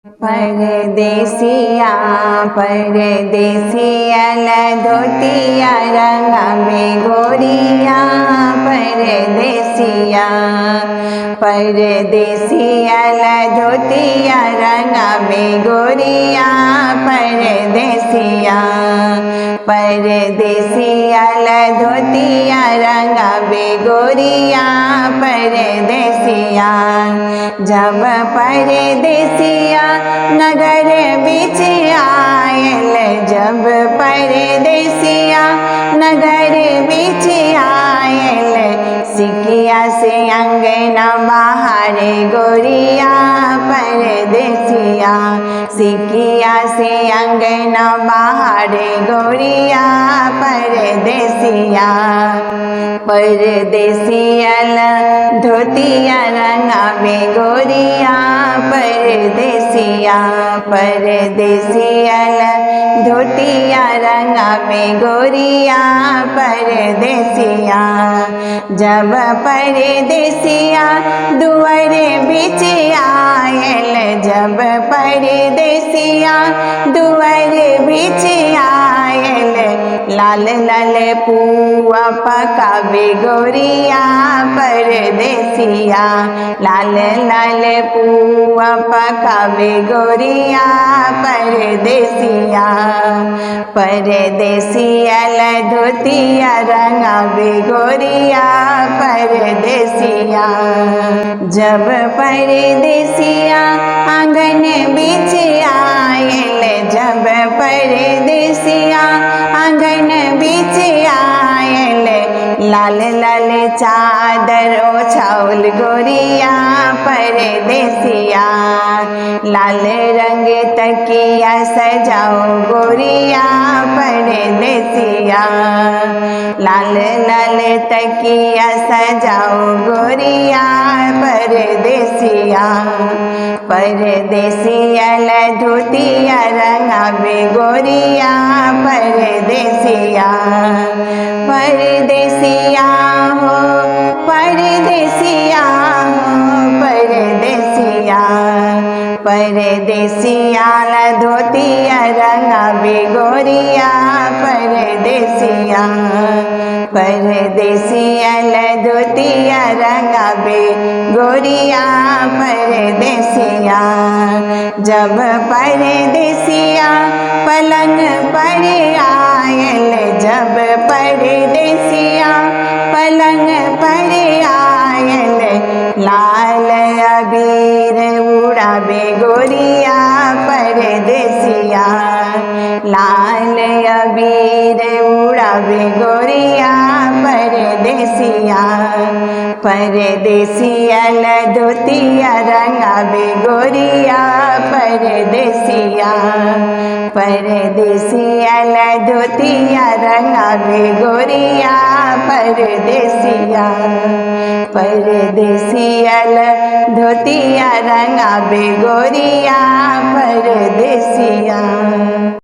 परदेसिया परदेसिया धोतिया रंग में गोरिया परदेसिया परदेसिया धोतिया रंग में गोरिया परदेसिया परदेसिया धोतिया रंग में गोरिया परदेसिया जब परदेसिया नगर बीच आयल जब परदेसिया नगर बीच आयल सिकिया से अंगना बाहर गोरिया परदेसिया सिकिया से अंगना बाहर गोरिया परदेसिया परदेसिया धोतिया रंगा में गोरिया परदेसिया परदेसिया धोतिया रंगा में गोरिया परदेसिया जब परदेसिया दुआरे बीच आयल जब परदेसिया दुआरे बीच आयल लाल लाल पुआ पकावे गोरिया परदेसिया लाल लाल पुआ पकावे गोरिया परदेसिया परदेसिया धोतिया रंगावे गोरिया परदेसिया जब परदेसिया आंगन बीच आयल जब परदेसिया आंगन बीच आयल लाल लाल चादर ओछाउल गोरिया परदेसिया लाल रंग तकिया सजाओ गोरिया परदेसिया लाल लाल तकिया सजाओ गोरिया परदेसिया परदेसिया धोतिया रंगावे गोरिया परदेसिया परदेसिया हो परदेसिया हो परदेसिया परदेसिया धोतिया रंगावे गोरिया परदेसिया परदेसिया धोतिया रंगावे गोरिया परदेसिया जब परदेसिया पलंग पर आयल जब परदेसिया पलंग पर आयल लाल अबीर उड़ावे गोरिया परदेसिया लाल अबीर उड़ावे गोरिया परदेसिया परदेसिया धोतिया रंगावे गोरिया परदेसिया परदेसिया धोतिया रंगावे गोरिया परदेसिया परदेसिया धोतिया रंगावे गोरिया परदेसिया।